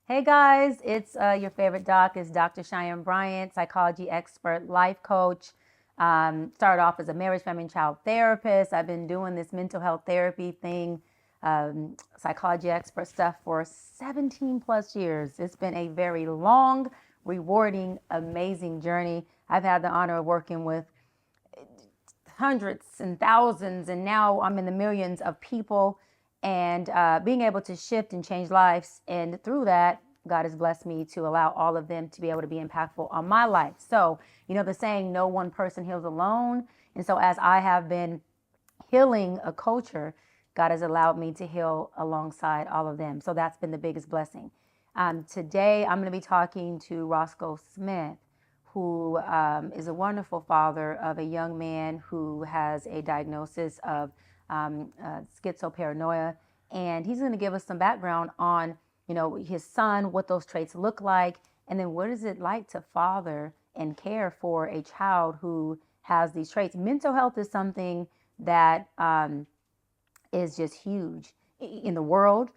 Hey guys, it's your favorite doc is Dr. Cheyenne Bryant, psychology expert, life coach. Started off as a marriage, family, and child therapist. I've been doing this mental health therapy thing, psychology expert stuff for 17 plus years. It's been a very long, rewarding, amazing journey. I've had the honor of working with hundreds and thousands, and now I'm in the millions of people, and being able to shift and change lives. And through that, God has blessed me to allow all of them to be able to be impactful on my life. So, the saying, no one person heals alone. And so, as I have been healing a culture, God has allowed me to heal alongside all of them. So, that's been the biggest blessing. Today, I'm going to be talking to Roscoe Smith, who is a wonderful father of a young man who has a diagnosis of schizoparanoia. And he's going to give us some background on, his son, what those traits look like, and then what is it like to father and care for a child who has these traits. Mental health is something that is just huge in the world,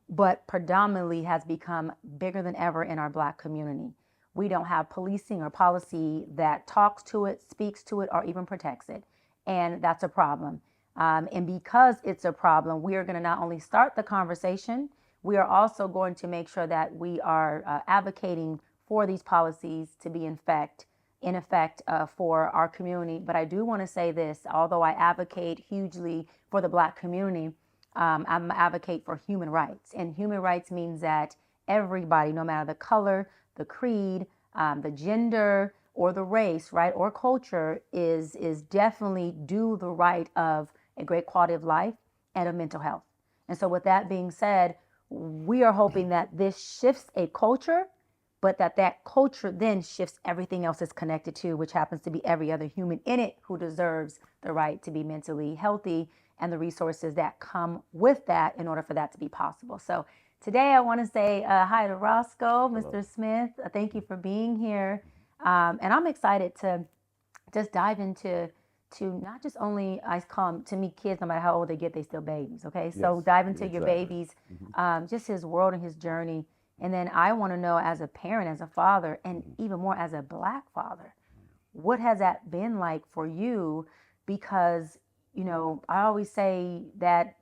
but predominantly has become bigger than ever in our Black community. We don't have policing or policy that talks to it, speaks to it, or even protects it. And that's a problem. And because it's a problem, we are going to not only start the conversation, we are also going to make sure that we are advocating for these policies to be in effect for our community. But I do want to say this, although I advocate hugely for the Black community, I'm an advocate for human rights. And human rights means that everybody, no matter the color, the creed, the gender, or the race, right, or culture, is definitely due the right of a great quality of life and of mental health. And so with that being said, we are hoping that this shifts a culture, but that culture then shifts everything else it's connected to, which happens to be every other human in it who deserves the right to be mentally healthy and the resources that come with that in order for that to be possible. So today I want to say hi to Roscoe, Hello. Mr. Smith. Thank you for being here. And I'm excited to just dive into not just only, I call them, to me, kids, no matter how old they get, they still babies. Okay, so Yes, dive into your exactly. babies, Hmm. just his world and his journey. And then I want to know, as a parent, as a father, and Hmm. even more as a Black father, what has that been like for you? Because, I always say that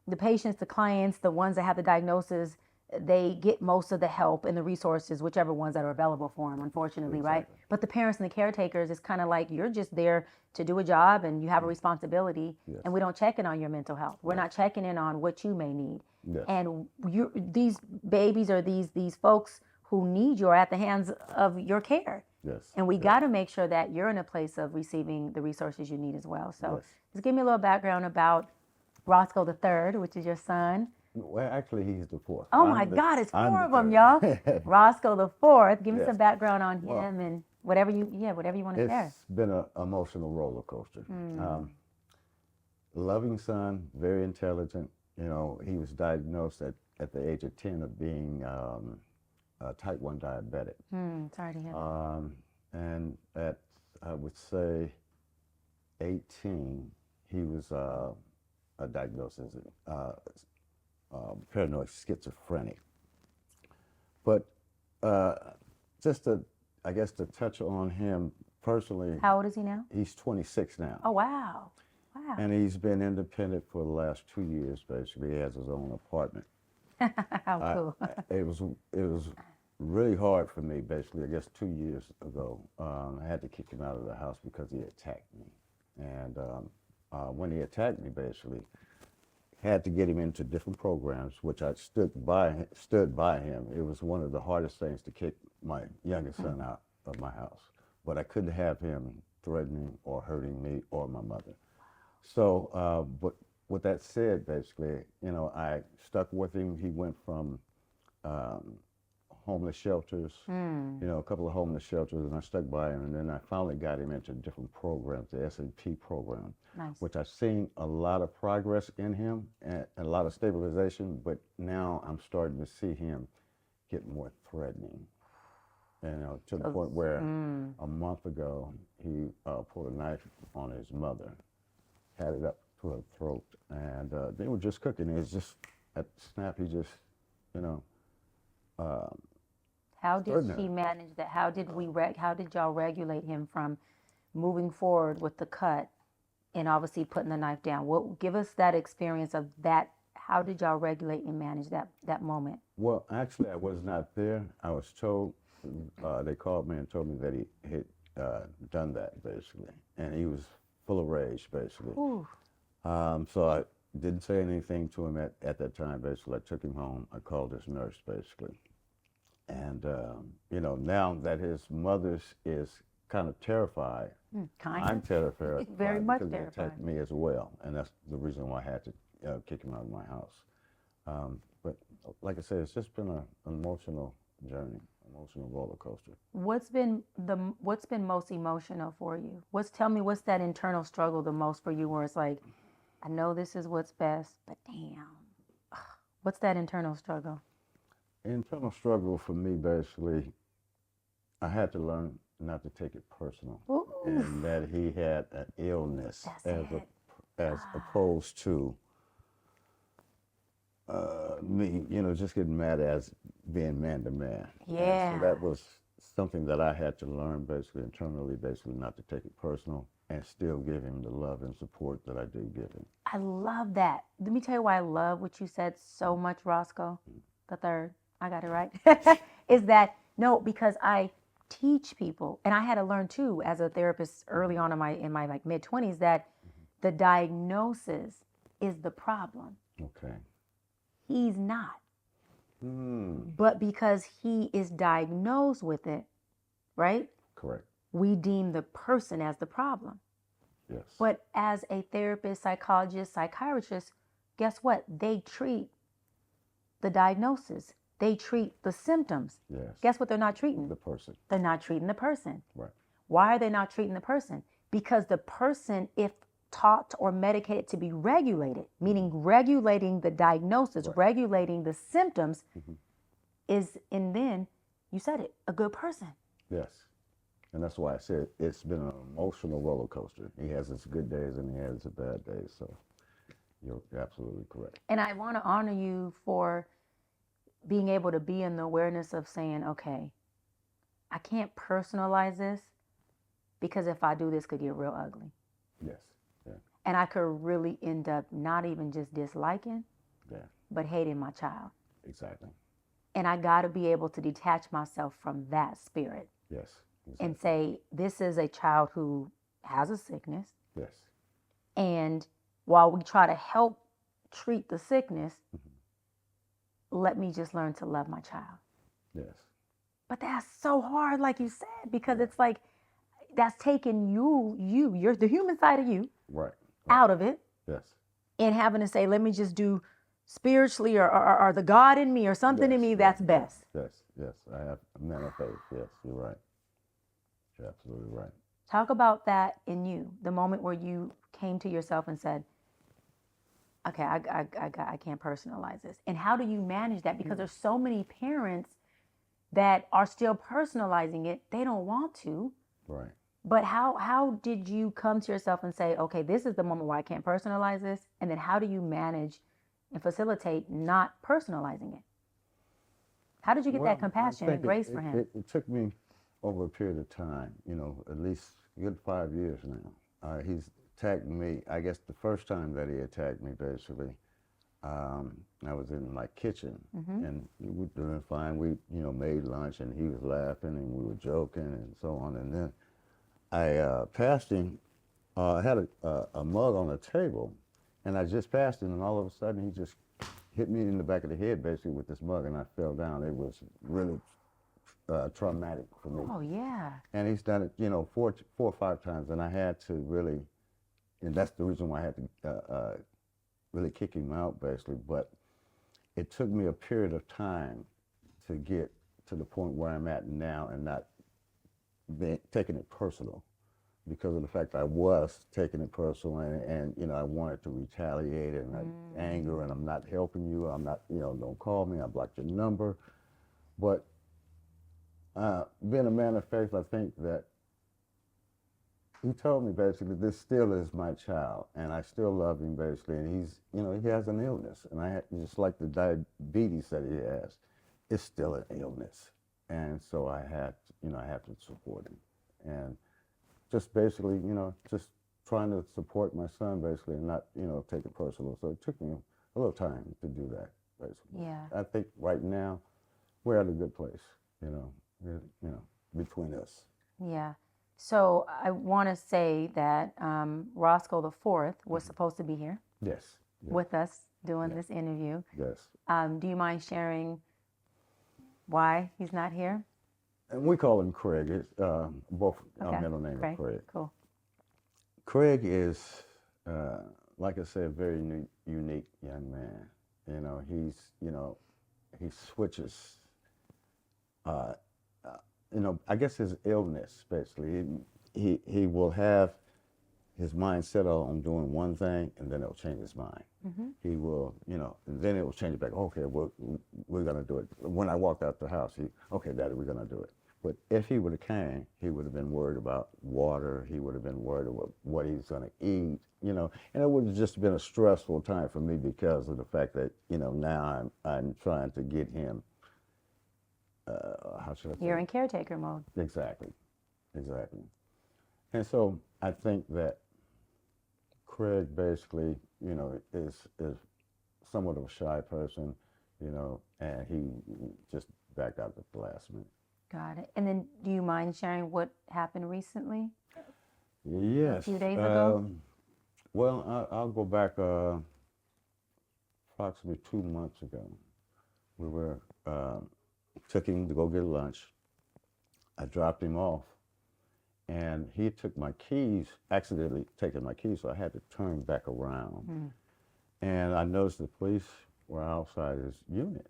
the patients, the clients, the ones that have the diagnosis, they get most of the help and the resources, whichever ones that are available for them, unfortunately, right? Exactly. But the parents and the caretakers, it's kind of like you're just there to do a job and you have a Mm. responsibility, Yes. and we don't check in on your mental health. We're Right. not checking in on what you may need. Yes. And these babies or these folks who need you are at the hands of your care. Yes. And we Yes. got to make sure that you're in a place of receiving the resources you need as well. So Yes. just give me a little background about Roscoe the third, which is your son. Well, actually, he's the fourth. Oh my God, it's I'm four the of them, y'all. third. Roscoe the fourth. Give me Yes. some background on Well, him and whatever you want to share. it's been an emotional roller coaster. Mm, Um, Loving son, very intelligent. He was diagnosed at the age of 10 of being type 1 diabetic. sorry to hear that. Um, and at, I would say, 18, he was diagnosed as paranoid schizophrenic. But uh, just to, I guess, to touch on him personally, How old is he now? he's 26 now, Oh wow, wow. and he's been independent for the last 2 years. Basically, he has his own apartment. How I, cool. it was really hard for me. Basically, I guess 2 years ago, I had to kick him out of the house because he attacked me, and when he attacked me, basically, had to get him into different programs, which I stood by him. It was one of the hardest things to kick my youngest son out of my house, but I couldn't have him threatening or hurting me or my mother. So, but with that said, basically, I stuck with him. He went from um, homeless shelters, Mm, a couple of homeless shelters, and I stuck by him. And then I finally got him into different programs, the S&P program, nice. which I've seen a lot of progress in him and a lot of stabilization. But now I'm starting to see him get more threatening, to the So, point where mm, a month ago he pulled a knife on his mother, had it up to her throat, and they were just cooking. It's just at the snap, he just, you know, How did extraordinary. she manage that? How did y'all regulate him from moving forward with the cut and obviously putting the knife down? What give us that experience of that? How did y'all regulate and manage that moment? Well, actually, I was not there. I was told, they called me and told me that he had done that, basically. And he was full of rage, basically. Ooh. So I didn't say anything to him at that time, basically. I took him home. I called his nurse, basically. And, now that his mother is kind of terrified, Kind I'm of. terrified Very much because he terrified. attacked me as well. And that's the reason why I had to kick him out of my house. But like I said, it's just been an emotional journey, emotional roller coaster. What's been most emotional for you? Tell me what's that internal struggle the most for you where it's like, I know this is what's best, but damn. What's that internal struggle? Internal struggle for me, basically, I had to learn not to take it personal, Ooh, and that he had an illness that's as it. as opposed to me, just getting mad as being man to man. And so Yeah. that was something that I had to learn, basically internally, basically not to take it personal and still give him the love and support that I do give him. I love that. Let me tell you why I love what you said so much, Roscoe. The third, I got it right. Is that no, because I teach people, and I had to learn too as a therapist early on in my like mid-20s that the diagnosis is the problem. Okay. He's not. Hmm. But because he is diagnosed with it, right? Correct. We deem the person as the problem. Yes. But as a therapist, psychologist, psychiatrist, guess what? They treat the diagnosis. They treat the symptoms. Yes. Guess what they're not treating? The person. They're not treating the person. Right. Why are they not treating the person? Because the person, if taught or medicated to be regulated, meaning regulating the diagnosis, Right. regulating the symptoms, is, and then you said it, a good person. Yes. And that's why I said it's been an emotional roller coaster. He has his good days and he has his bad days. So you're absolutely correct. And I want to honor you for being able to be in the awareness of saying, okay, I can't personalize this because if I do, this could get real ugly. Yes. Yeah. And I could really end up not even just disliking, Yeah. but hating my child. Exactly. And I got to be able to detach myself from that spirit. Yes. Exactly. And say, this is a child who has a sickness. Yes. And while we try to help treat the sickness, let me just learn to love my child. Yes. But that's so hard, like you said, because it's like that's taking you're the human side of you Right. out of it Yes. and having to say, let me just do spiritually or the God in me or something in me that's best. Yes. Yes. I have a man of faith. Yes. You're right. You're absolutely right. Talk about that in you, the moment where you came to yourself and said, okay, I can't personalize this. And how do you manage that? Because there's so many parents that are still personalizing it. They don't want to. Right. But how did you come to yourself and say, okay, this is the moment where I can't personalize this? And then how do you manage and facilitate not personalizing it? How did you get that compassion and grace for him? It took me over a period of time, at least a good 5 years now. He's attacked me, I guess the first time that he attacked me, basically, I was in my kitchen and we were doing fine. We, made lunch and he was laughing and we were joking and so on. And then I passed him, I had a mug on the table and I just passed him and all of a sudden he just hit me in the back of the head basically with this mug and I fell down. It was really traumatic for me. Oh, yeah. And he's done it, 4 or 5 times and I had to really, and that's the reason why I had to really kick him out basically, but it took me a period of time to get to the point where I'm at now and not taking it personal because of the fact I was taking it personal and I wanted to retaliate and anger and I'm not helping you, I'm not, don't call me, I blocked your number. But being a man of faith, I think that he told me basically this still is my child and I still love him basically and he's, he has an illness and just like the diabetes that he has, it's still an illness, and so I have to support him, and just basically, just trying to support my son basically, and not, take it personal. So it took me a little time to do that, basically. Yeah. I think right now we're at a good place, between us. Yeah. So I want to say that Roscoe the fourth was supposed to be here Yes. Yes. with us doing Yeah. this interview. Yes. Do you mind sharing why he's not here? And we call him Craig. It's, both Okay. our middle name Craig. is Craig. Cool. Craig is, like I said, a very unique young man. He switches. Uh, I guess his illness basically. He will have his mind set on doing one thing, and then it'll change his mind. Mm-hmm. He will, and then it will change back. Okay, we're gonna do it. When I walked out the house, okay, Daddy, we're gonna do it. But if he would have came, he would have been worried about water. He would have been worried about what he's gonna eat, and it would have just been a stressful time for me because of the fact that, now I'm trying to get him. How should I say? You're in caretaker mode. Exactly. And so I think that Craig basically, is somewhat of a shy person, and he just backed out at the last minute. Got it. And then do you mind sharing what happened recently? Yes. A few days ago? Well, I'll go back approximately 2 months ago. We were took him to go get lunch. I dropped him off, and he took my keys, accidentally taken my keys, so I had to turn back around. And I noticed the police were outside his unit.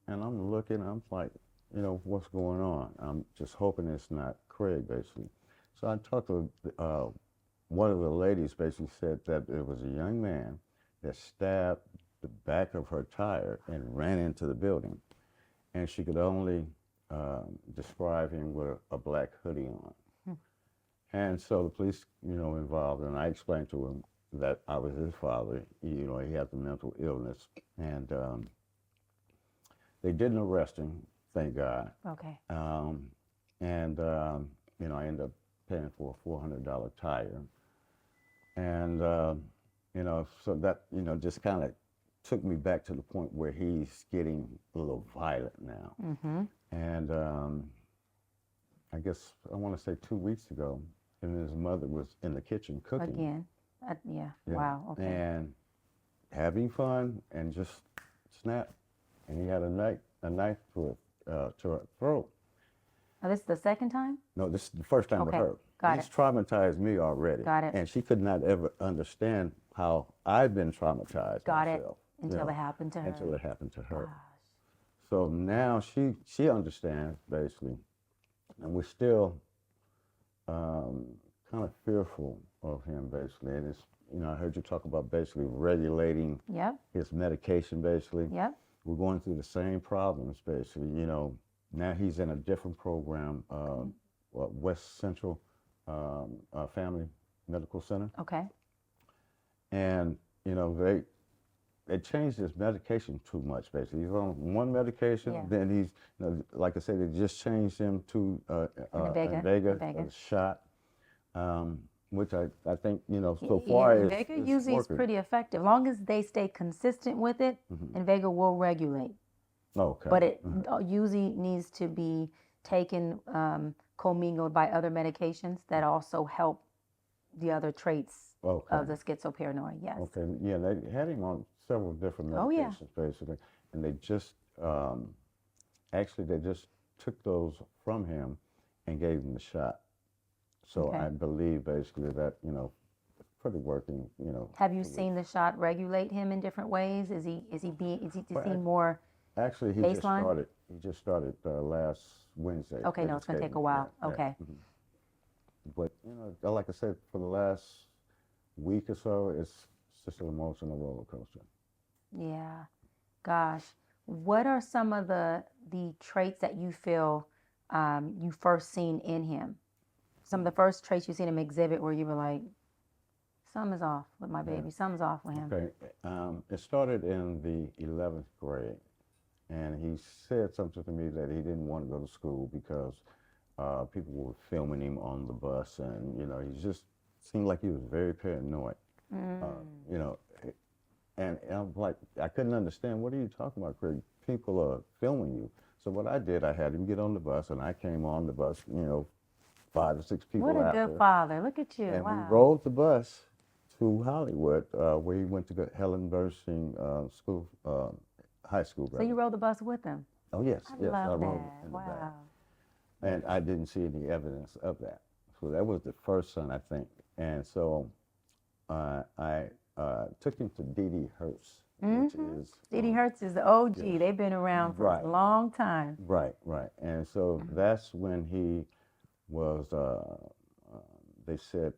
And I'm looking, I'm like, what's going on? I'm just hoping it's not Craig, basically. So I talked to one of the ladies, basically said that there was a young man that stabbed the back of her tire and ran into the building. And she could only describe him with a black hoodie on. And so the police, involved, and I explained to him that I was his father. He had the mental illness, and they didn't arrest him, thank God. Okay. And I ended up paying for a $400 tire, and so that just kind of took me back to the point where he's getting a little violent now. Mm-hmm. And I guess I want to say 2 weeks ago, him and his mother was in the kitchen cooking. Again. Yeah. Wow. Okay. And having fun, and just snap. And he had a knife to her throat. Oh, this is the second time? No, this is the first time with Okay. her. Got He's it. traumatized me already. Got it. And she could not ever understand how I've been traumatized Got myself. it. Until it happened to her. Until it happened to her. Gosh. So now she understands, basically, and we're still kind of fearful of him, basically. And it's, I heard you talk about basically regulating Yep. his medication, basically. Yep. We're going through the same problems, basically. Now he's in a different program, West Central Family Medical Center. Okay. And, they changed his medication too much, basically. He's on one medication, Yeah. then he's, like I said, they just changed him to Invega. a shot, which I think, so far Yeah, it's Invega usually is working. pretty effective. As long as they stay consistent with it, Invega will regulate. Okay. But it usually needs to be taken commingled by other medications that also help the other traits Okay. of the schizoparanoia. Yes. Okay, yeah, they had him on several different medications, Oh, yeah. basically, and they just, actually, they just took those from him and gave him the shot. So Okay. I believe, basically, that, it's pretty working, Have you seen the shot regulate him in different ways? Is he Well, more? Actually, Baseline? he just started last Wednesday. Okay, They no, it's just gonna gave take a him- while. yeah, Okay. mhm. But, like I said, for the last week or so, it's just an emotional roller coaster. Yeah. Gosh. What are some of the traits that you feel you first seen in him? Some of the first traits you seen him exhibit where you were like, something's off with my baby. Something's off with him. Okay, it started in the 11th grade, and he said something to me that he didn't want to go to school because people were filming him on the bus, and he just seemed like he was very paranoid. Uh, Mm. you know, and I'm like, I couldn't understand. What are you talking about, Craig? People are filming you. So what I did, I had him get on the bus, and I came on the bus, 5 or 6 What people a good after, father. Look at you. and we Wow. rode the bus to Hollywood, where he went to Helen Bursing School, high school, So you brother. rode the bus with him. Oh yes, I yes, I love rode that. in the back, Wow. and I didn't see any evidence of that. So that was the first son, I think, and so I took him to Dee Dee Hurst, which Mm-hmm. is Didi Hertz is the OG. yes, They've been around for a right, long time. right, right, and so that's when he was. They said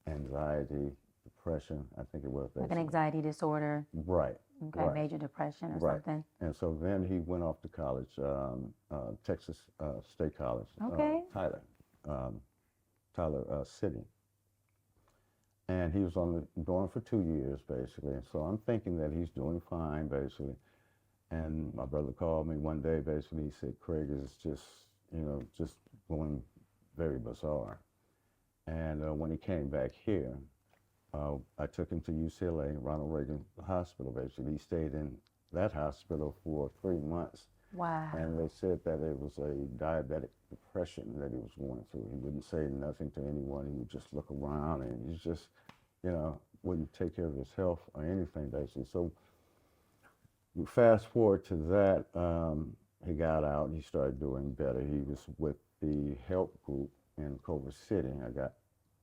anxiety, depression. I think it was Like an basically. anxiety disorder, Right, okay, right, major depression or right. something. And so then he went off to college, Texas State College, Okay. Um, Tyler City. And he was going for 2 years, basically. And so I'm thinking that he's doing fine, basically. And my brother called me one day, basically. He said, Craig is just going very bizarre. And when he came back here, I took him to UCLA, Ronald Reagan Hospital, basically. He stayed in that hospital for 3 months. Wow. And they said that it was a diabetic depression that he was going through. He wouldn't say nothing to anyone. He would just look around, and he just, wouldn't take care of his health or anything, basically. So we fast forward to that. He got out. And he started doing better. He was with the help group in Culver City. I got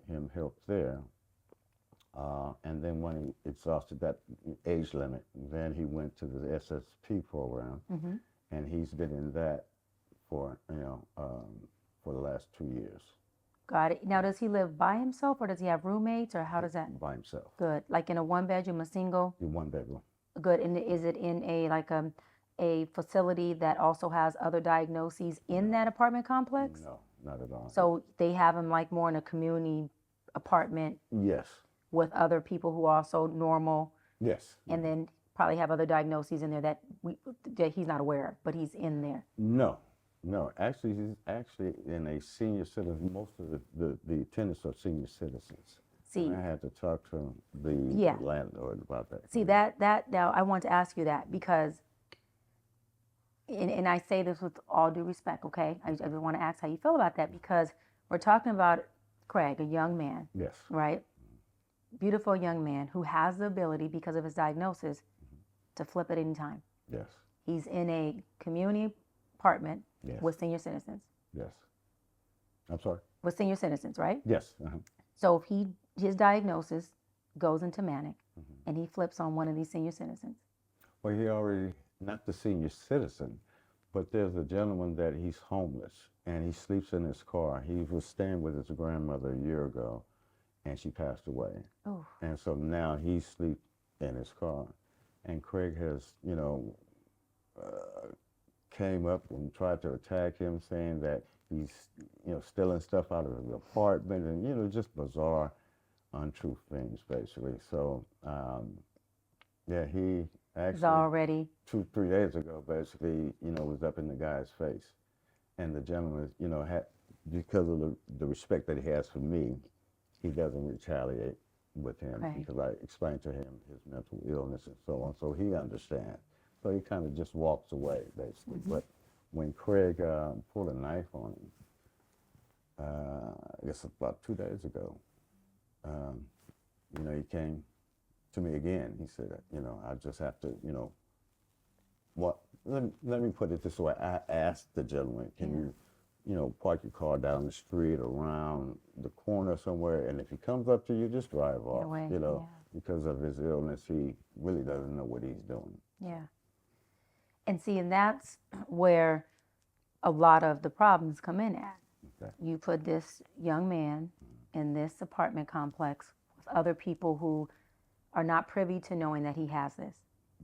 him help there. And then when he exhausted that age limit, then he went to the SSP program, Mm-hmm. and he's been in that for for the last 2 years. Got it. Now, does he live by himself or does he have roommates or how does that? By himself. Good. Like in a one bedroom, a single? In one bedroom. Good. And is it in a facility that also has other diagnoses in No, that apartment complex? no, not at all. So they have him like more in a community apartment Yes, with other people who are also normal, yes. and then probably have other diagnoses in there that he's not aware of, but he's in there. No, no. Actually, he's actually in a senior citizen. Most of the tenants are senior citizens. See, And I had to talk to the yeah. landlord about that. See that now I want to ask you that because, and I say this with all due respect, okay? I just want to ask how you feel about that because we're talking about Craig, a young man, Yes, right? Beautiful young man who has the ability because of his diagnosis to flip at any time. yes, He's in a community apartment yes, with senior citizens. yes. I'm sorry. With senior citizens, right? Yes. So if his diagnosis goes into manic and he flips on one of these senior citizens. Well, he already, not the senior citizen, but there's a gentleman that he's homeless and he sleeps in his car. He was staying with his grandmother a year ago and she passed away. Oh, And so now he sleeps in his car. And Craig has, came up and tried to attack him, saying that he's, stealing stuff out of the apartment and, just bizarre, untrue things, basically. So, yeah, he he's actually, already 2, 3 days ago, basically, was up in the guy's face. And the gentleman, had, because of the respect that he has for me, he doesn't retaliate with him Right. because I explained to him his mental illness and so on. So he understands. So he kind of just walks away, basically. But when Craig pulled a knife on him, I guess about 2 days ago, he came to me again. He said, I just have to, what? Let me put it this way. I asked the gentleman, can you, park your car down the street, around the corner somewhere, and if he comes up to you, just drive off. away, Because of his illness, he really doesn't know what he's doing. yeah. And see, and that's where a lot of the problems come in at. Okay. You put this young man in this apartment complex with other people who are not privy to knowing that he has this.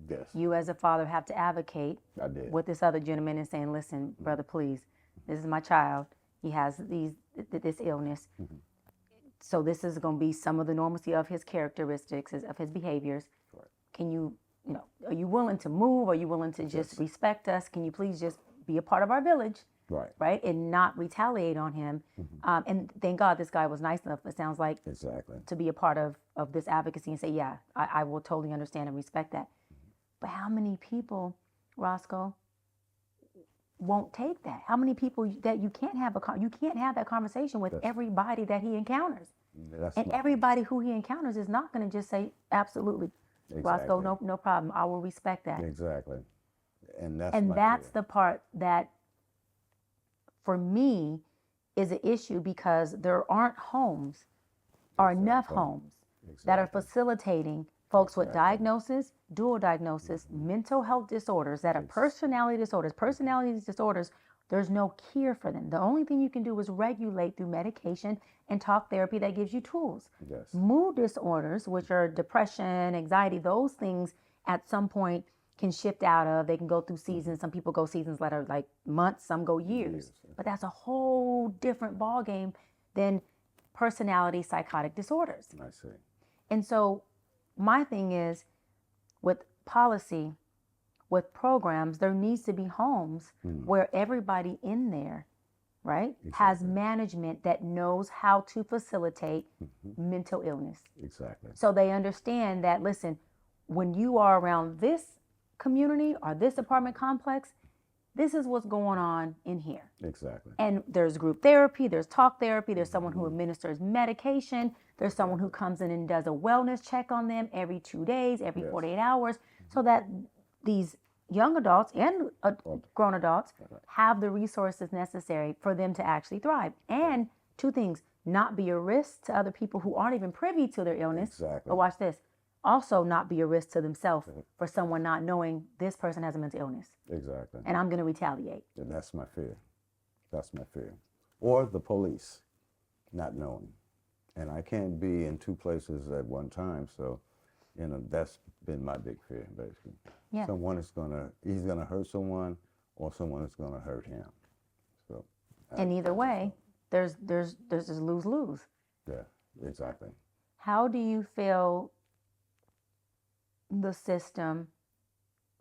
Yes, You as a father have to advocate I did. with this other gentleman and saying, listen, brother, please, this is my child. He has this illness. So this is going to be some of the normalcy of his characteristics, of his behaviors. Right. Can you are you willing to move? Are you willing to just respect us? Can you please just be a part of our village? Right. Right. And not retaliate on him. And thank God this guy was nice enough, it sounds like, Exactly. to be a part of this advocacy and say, yeah, I will totally understand and respect that. But how many people, Roscoe, won't take that? How many people that you can't have that conversation with everybody that he encounters? And everybody who he encounters is not going to just say, absolutely, Roscoe, no problem. I will respect that. Exactly. And that's the part that, for me, is an issue, because there aren't homes or enough homes that are facilitating folks with diagnosis, dual diagnosis, mental health disorders that are personality disorders. Personality disorders, there's no cure for them. The only thing you can do is regulate through medication and talk therapy that gives you tools. Mood disorders, which are depression, anxiety, those things at some point can shift out of. They can go through seasons. Some people go seasons that are like months, some go years. But that's a whole different ballgame than personality psychotic disorders. I see. And so my thing is, with policy, with programs, there needs to be homes where everybody in there, right, has management that knows how to facilitate mental illness. Exactly. So they understand that, listen, when you are around this community or this apartment complex, this is what's going on in here. Exactly. And there's group therapy, there's talk therapy, there's someone who administers medication, there's someone who comes in and does a wellness check on them every 2 days, every 48 hours, so that these young adults and grown adults have the resources necessary for them to actually thrive. And two things, not be a risk to other people who aren't even privy to their illness. Exactly. But watch this. Also not be a risk to themselves for someone not knowing this person has a mental illness. Exactly. And I'm going to retaliate. And that's my fear. That's my fear. Or the police not knowing. And I can't be in two places at one time. So, that's been my big fear, basically. Yeah. He's gonna hurt someone, or someone is gonna hurt him. So. And either way, there's this lose-lose. Yeah, exactly. How do you feel the system,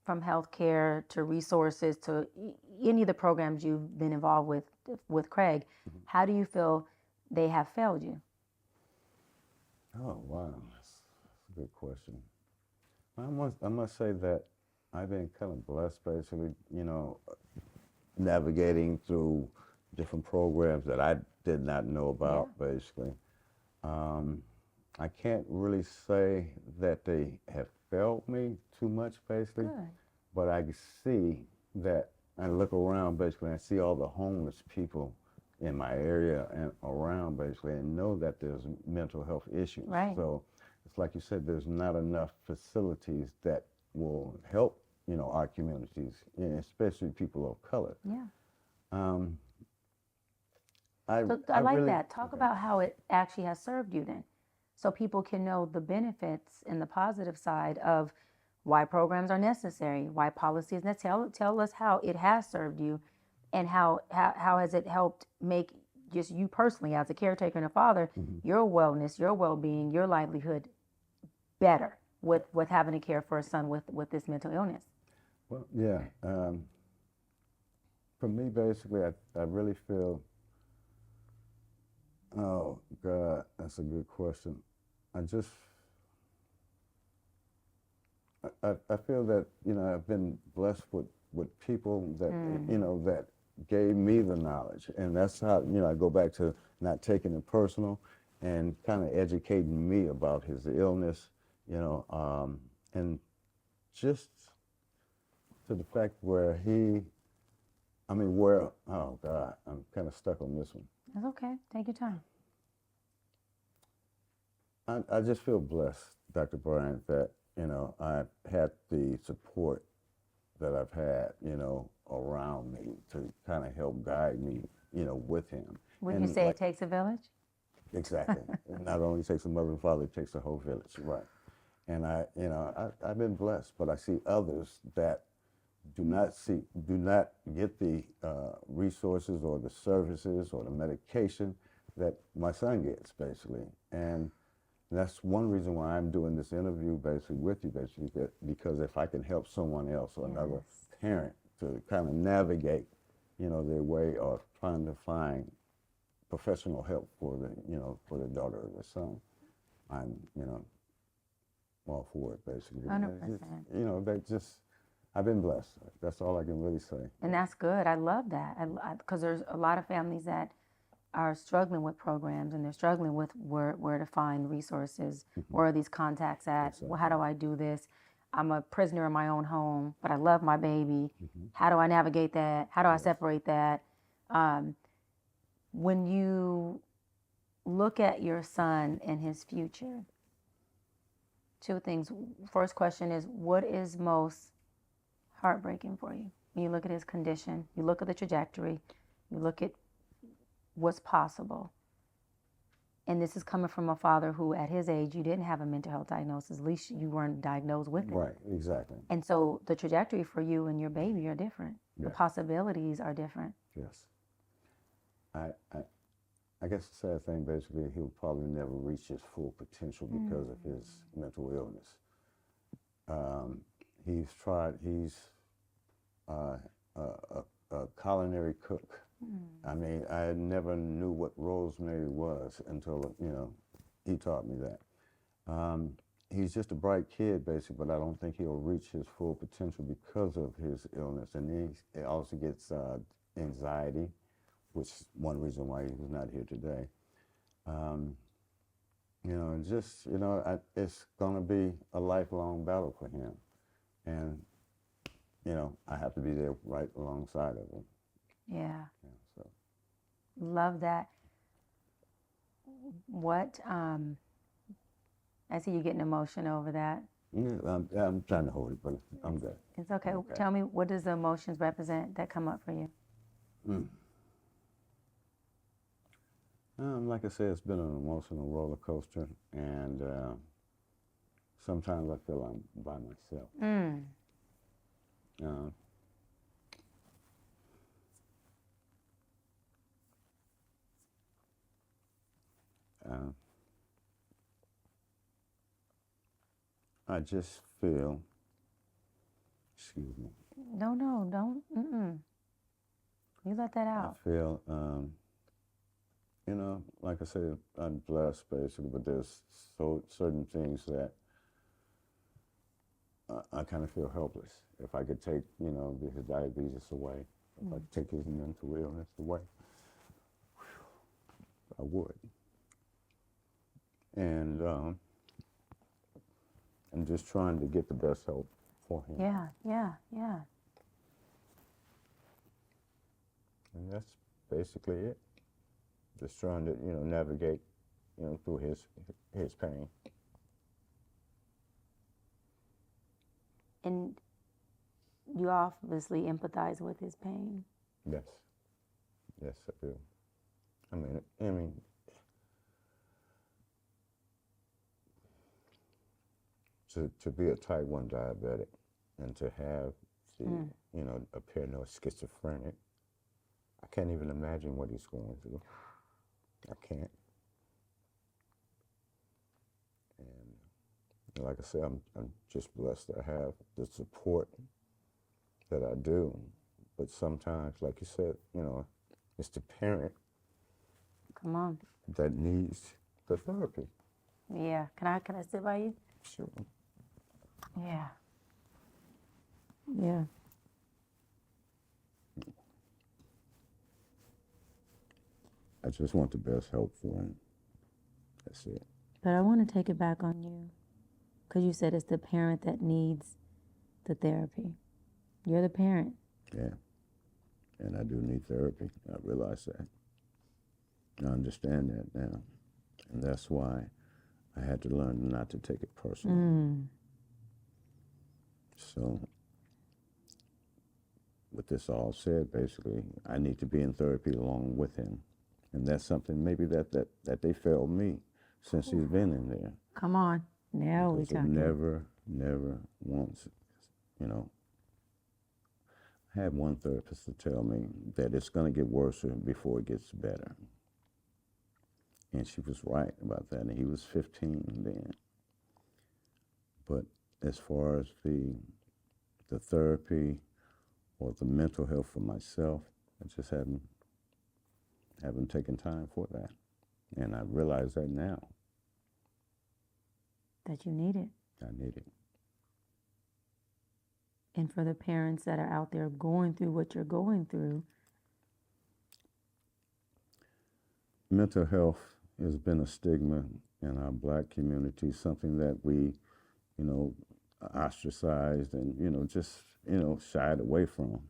from healthcare to resources to any of the programs you've been involved with Craig, how do you feel they have failed you? Oh, wow. That's a good question. I must say that I've been kind of blessed, basically, navigating through different programs that I did not know about, basically. I can't really say that they have failed me too much, basically. Good. But I see that I look around, basically, and I see all the homeless people in my area and around, basically, and know that there's mental health issues. Right. So it's like you said, there's not enough facilities that will help, our communities, especially people of color. Yeah. I like really, that. Talk about how it actually has served you then, so people can know the benefits and the positive side of why programs are necessary, why policy is necessary. Tell us how it has served you, and how has it helped make just you personally, as a caretaker and a father, your wellness, your well-being, your livelihood better with having to care for a son with this mental illness. Well, yeah. For me, basically, I really feel, oh, God, that's a good question. I feel that, I've been blessed with people that, that gave me the knowledge. And that's how, I go back to not taking it personal and kind of educating me about his illness, and just to the fact where oh God, I'm kind of stuck on this one. That's okay. Take your time. I just feel blessed, Dr. Bryant, that, I've had the support that I've had, around me to kind of help guide me, with him. Would you say it takes a village? Exactly. It not only takes a mother and father, it takes a whole village, right? And I've been blessed, but I see others that do not get the resources or the services or the medication that my son gets, basically. And, And that's one reason why I'm doing this interview basically with you, basically, because if I can help someone else or another parent to kind of navigate, their way of trying to find professional help for for their daughter or their son, I'm, all for it, basically. 100%. I've been blessed. That's all I can really say. And that's good. I love that. Because there's a lot of families that are struggling with programs and they're struggling with where to find resources. Where are these contacts at? Exactly. Well, how do I do this? I'm a prisoner in my own home, but I love my baby. How do I navigate that? How do I separate that? When you look at your son and his future, two things. First question is, what is most heartbreaking for you? When you look at his condition, you look at the trajectory, you look at what's possible. And this is coming from a father who, at his age, you didn't have a mental health diagnosis. At least you weren't diagnosed with it. Right, exactly. And so the trajectory for you and your baby are different. Yeah. The possibilities are different. Yes. I guess the sad thing, basically, he'll probably never reach his full potential because of his mental illness. He's a culinary cook. I mean, I never knew what rosemary was until, he taught me that. He's just a bright kid, basically, but I don't think he'll reach his full potential because of his illness. And he also gets anxiety, which is one reason why he was not here today. It's going to be a lifelong battle for him. And, I have to be there right alongside of him. Yeah. So. Love that. What, I see you getting emotional over that. Yeah, I'm trying to hold it, but I'm good. It's okay. Tell me, what does the emotions represent that come up for you? Like I said, it's been an emotional roller coaster, and sometimes I feel I'm by myself. I just feel, excuse me. No, don't. You let that out. I feel, like I said, I'm blessed basically, but there's certain things that I kind of feel helpless. If I could take, his diabetes away, if I could take his mental illness away, I would. And I'm just trying to get the best help for him. Yeah. And that's basically it. Just trying to, navigate, through his pain. And you obviously empathize with his pain. Yes. Yes, I do. I mean, to be a type 1 diabetic and to have the, a paranoid schizophrenic, I can't even imagine what he's going through. I can't. And like I said, I'm just blessed to have the support that I do. But sometimes, like you said, it's the parent. Come on. That needs the therapy. Yeah. Can I sit by you? Sure. Yeah. Yeah. I just want the best help for him. That's it. But I want to take it back on you, because you said it's the parent that needs the therapy. You're the parent. Yeah. And I do need therapy. I realize that. I understand that now. And that's why I had to learn not to take it personal. So, with this all said, basically, I need to be in therapy along with him. And that's something maybe that they failed me since he's been in there. Come on. Now we talking. Never once, I had one therapist to tell me that it's going to get worse before it gets better. And she was right about that. And he was 15 then. But as far as the therapy or the mental health for myself, I just haven't taken time for that. And I realize that now. That you need it. I need it. And for the parents that are out there going through what you're going through. Mental health has been a stigma in our Black community, something that we, ostracized and, just, shied away from.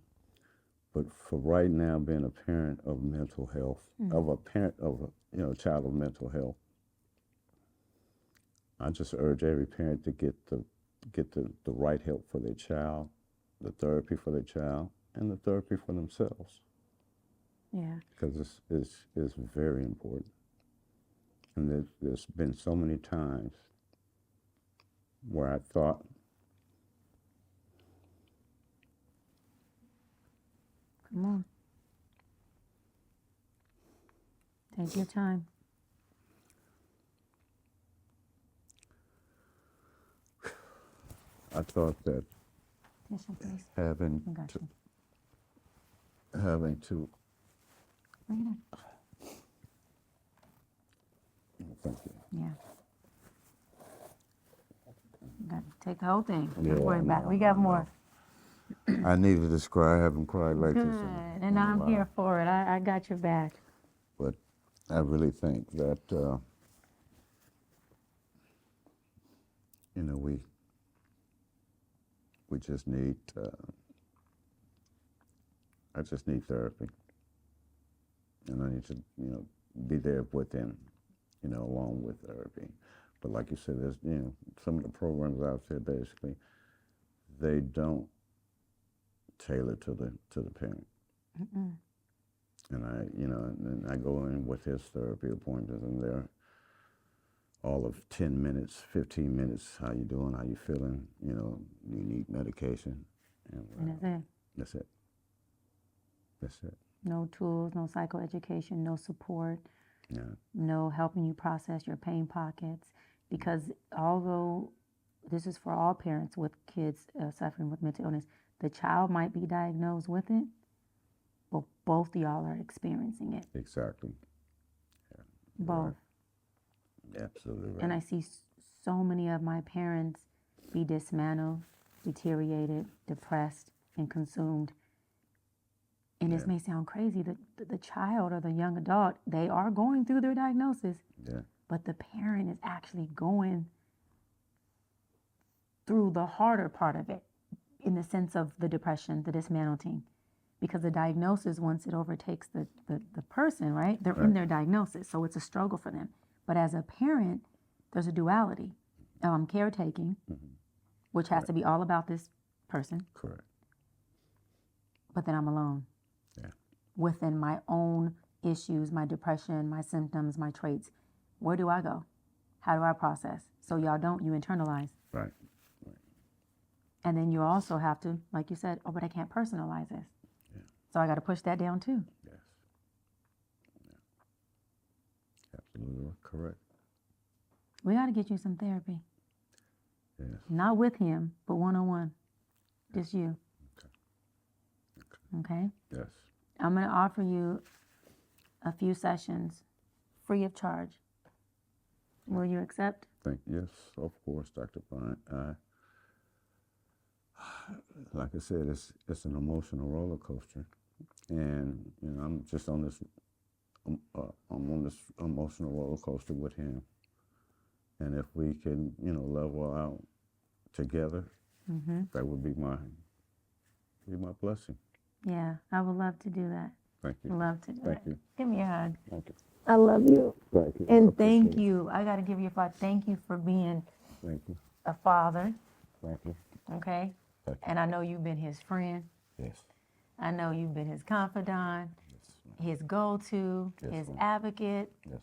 But for right now, being a parent of mental health, of a parent of a child of mental health, I just urge every parent to get the right help for their child, the therapy for their child, and the therapy for themselves. Yeah. Because it's very important. And there's been so many times where I thought, come on. Take your time. I thought that Tissue, please. having I got to, you. having to, Bring it in. thank you. Yeah. You got to take the whole thing. Yeah, Don't worry I about it. know, We got I more. I needed this cry. I haven't cried like Good. this And in a I'm while. here for it. I got your back. But I really think that, we just need, I just need therapy. And I need to, be there with him, along with therapy. But like you said, there's, some of the programs out there, basically, they don't tailor to the parent. Mm-mm. And and I go in with his therapy appointments, and they're all of 10 minutes, 15 minutes. How you doing? How you feeling? You need medication. And that's it. That's it. That's it. No tools, no psychoeducation, no support, Yeah. no helping you process your pain pockets. Because although this is for all parents with kids suffering with mental illness, the child might be diagnosed with it, but both of y'all are experiencing it. Exactly. Yeah. Both. Right. Absolutely right. And I see so many of my parents be dismantled, deteriorated, depressed, and consumed. And this may sound crazy, the child or the young adult, they are going through their diagnosis, but the parent is actually going through the harder part of it in the sense of the depression, the dismantling. Because the diagnosis, once it overtakes the person, right, they're in their diagnosis, so it's a struggle for them. But as a parent, there's a duality. Caretaking, which has to be all about this person. Correct. But then I'm alone. Yeah. Within my own issues, my depression, my symptoms, my traits. Where do I go? How do I process? So y'all don't, you internalize. Right. And then you also have to, like you said, oh, but I can't personalize this. Yeah. So I got to push that down too. Yes. Yeah. Absolutely correct. We got to get you some therapy. Yes. Not with him, but one-on-one. Just you. Okay? Yes. I'm going to offer you a few sessions free of charge. Will you accept? Yes, of course, Dr. Bryant. Like I said, it's an emotional roller coaster, and I'm just on this. I'm on this emotional roller coaster with him, and if we can, level out together, that would be my blessing. Yeah, I would love to do that. Thank you. Love to do Thank it. you. Give me a hug. Thank you. I love you. Thank you. And thank you. I got to give you a thank you for being Thank you. a father. Thank you. Okay? Thank you. And I know you've been his friend. Yes. I know you've been his confidant, Yes. his go-to, Yes, his ma'am. advocate, Yes.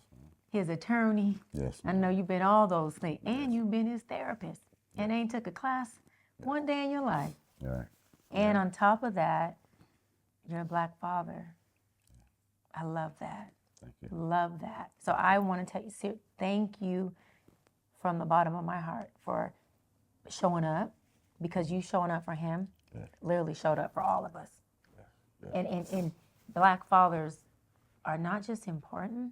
his attorney. Yes. I know you've been all those things. And you've been his therapist. And ain't took a class one day in your life. All right. And on top of that, you're a Black father. I love that. Thank you. Love that. So I want to tell you, thank you from the bottom of my heart for showing up, because you showing up for him literally showed up for all of us. And Black fathers are not just important.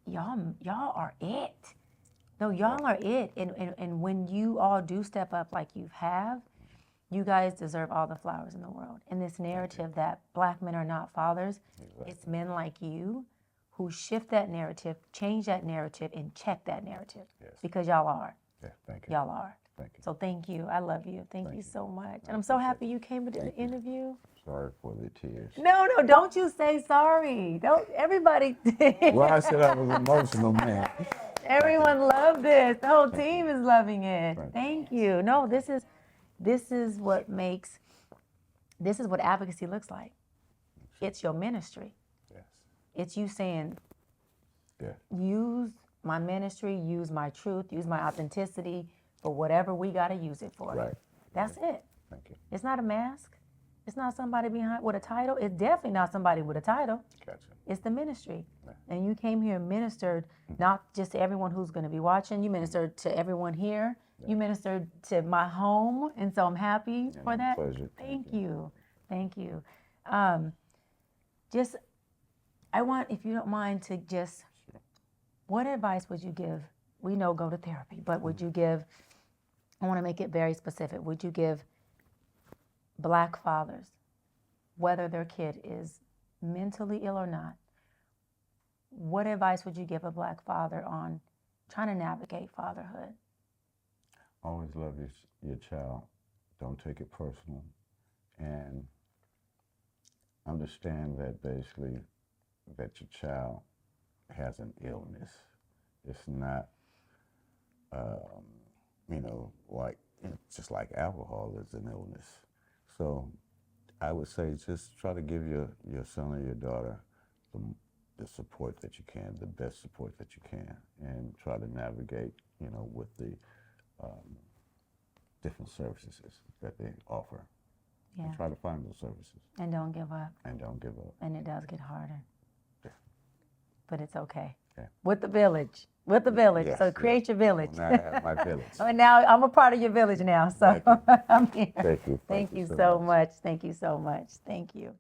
Y'all are it. No, y'all are it. And when you all do step up like you have, you guys deserve all the flowers in the world. And this narrative that Black men are not fathers, it's men like you who shift that narrative, change that narrative, and check that narrative. Because y'all are. Yeah, thank you. Y'all are. Thank you. So thank you. I love you. Thank you so much. And I'm so happy you came to the interview. Sorry for the tears. No, don't you say sorry. Don't, everybody. Well, I said I was emotional, man. Everyone loved this. The whole team is loving it. Thank you. No, this is what advocacy looks like. It's your ministry. Yes. It's you saying, Yeah. use my ministry, use my truth, use my authenticity for whatever we got to use it for. Right. That's it. Thank you. It's not a mask. It's not somebody behind with a title. It's definitely not somebody with a title. Gotcha. It's the ministry. And you came here and ministered not just to everyone who's going to be watching. You ministered to everyone here. You ministered to my home. And so I'm happy for that. Pleasure. Thank you. Thank you. I want, if you don't mind, to just, what advice would you give? We know go to therapy, but would you give, I want to make it very specific, would you give Black fathers, whether their kid is mentally ill or not, what advice would you give a Black father on trying to navigate fatherhood? Always love your child. Don't take it personal. And understand that basically that your child has an illness. It's not, just like alcohol is an illness. So I would say just try to give your son or your daughter the support that you can, the best support that you can, and try to navigate, with the different services that they offer. Yeah. And try to find those services. And don't give up. And don't give up. And it does get harder. Yeah. But it's okay. Yeah. With the village. With the village. Yes, so create your village. Well, now I have my village. And now I'm a part of your village now. So I'm here. Thank you. Thank you so much. Thank you so much. Thank you.